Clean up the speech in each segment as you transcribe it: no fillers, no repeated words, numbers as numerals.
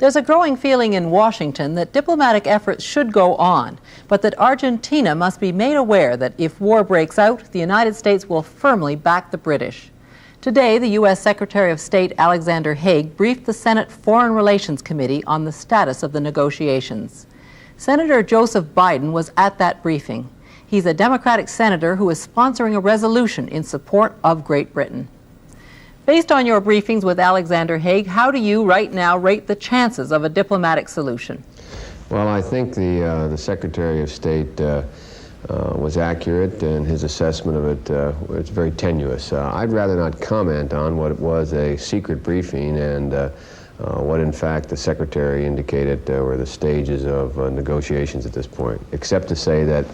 There's a growing feeling in Washington that diplomatic efforts should go on, but that Argentina must be made aware that if war breaks out, the United States will firmly back the British. Today, the U.S. Secretary of State Alexander Haig briefed the Senate Foreign Relations Committee on the status of the negotiations. Senator Joseph Biden was at that briefing. He's a Democratic senator who is sponsoring a resolution in support of Great Britain. Based on your briefings with Alexander Haig, how do you right now rate the chances of a diplomatic solution? Well, I think the Secretary of State was accurate in his assessment of it. It's very tenuous. I'd rather not comment on what was a secret briefing and what in fact the Secretary indicated were the stages of negotiations at this point, except to say that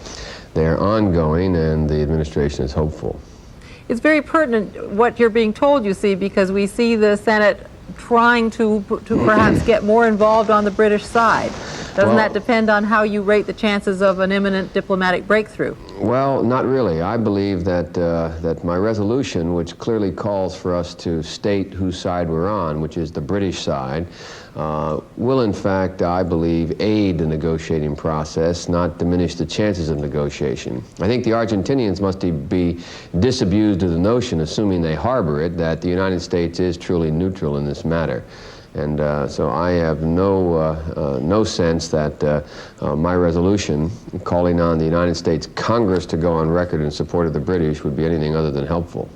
they're ongoing and the administration is hopeful. It's very pertinent what you're being told, you see, because we see the Senate trying to perhaps get more involved on the British side. Doesn't that depend on how you rate the chances of an imminent diplomatic breakthrough? Well, not really. I believe that that my resolution, which clearly calls for us to state whose side we're on, which is the British side, will in fact, I believe, aid the negotiating process, not diminish the chances of negotiation. I think the Argentinians must be disabused of the notion, assuming they harbor it, that the United States is truly neutral in this matter. And so I have no sense that my resolution calling on the United States Congress to go on record in support of the British would be anything other than helpful.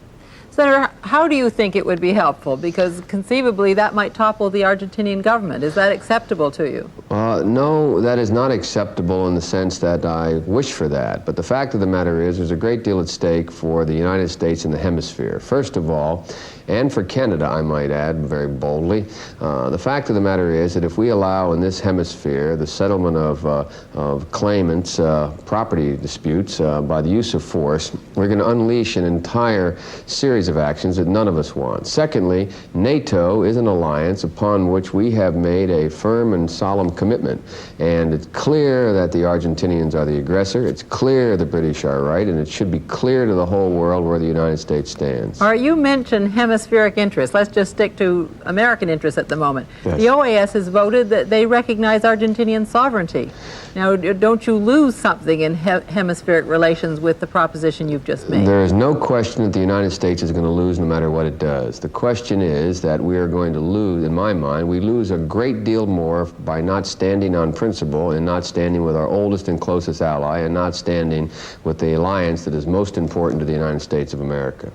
Senator, how do you think it would be helpful? Because conceivably that might topple the Argentinian government. Is that acceptable to you? No, that is not acceptable in the sense that I wish for that. But the fact of the matter is there's a great deal at stake for the United States and the hemisphere. First of all, and for Canada, I might add very boldly, the fact of the matter is that if we allow in this hemisphere the settlement of claimants' property disputes by the use of force, we're going to unleash an entire series of actions that none of us want. Secondly, NATO is an alliance upon which we have made a firm and solemn commitment. And it's clear that the Argentinians are the aggressor, it's clear the British are right, and it should be clear to the whole world where the United States stands. All right, you mentioned hemispheric interests. Let's just stick to American interests at the moment. Yes. The OAS has voted that they recognize Argentinian sovereignty. Now, don't you lose something in hemispheric relations with the proposition you've just made? There is no question that the United States is going to lose no matter what it does. The question is that we are going to lose, in my mind, we lose a great deal more by not standing on principle and not standing with our oldest and closest ally and not standing with the alliance that is most important to the United States of America.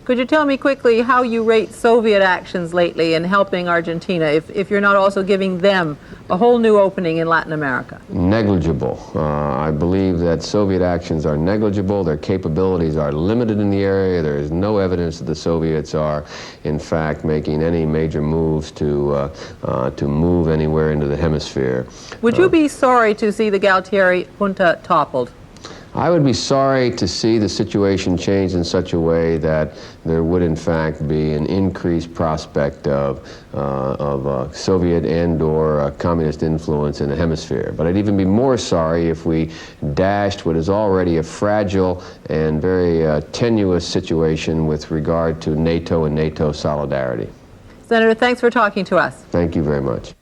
Could you tell me quickly how you rate Soviet actions lately in helping Argentina, if you're not also giving them a whole new opening in Latin America? Negligible. I believe that Soviet actions are negligible. Their capabilities are limited in the area. There is no evidence that the Soviets are, in fact, making any major moves to move anywhere into the hemisphere. Would you be sorry to see the Galtieri junta toppled? I would be sorry to see the situation change in such a way that there would in fact be an increased prospect of Soviet and/or communist influence in the hemisphere. But I'd even be more sorry if we dashed what is already a fragile and very tenuous situation with regard to NATO and NATO solidarity. Senator, thanks for talking to us. Thank you very much.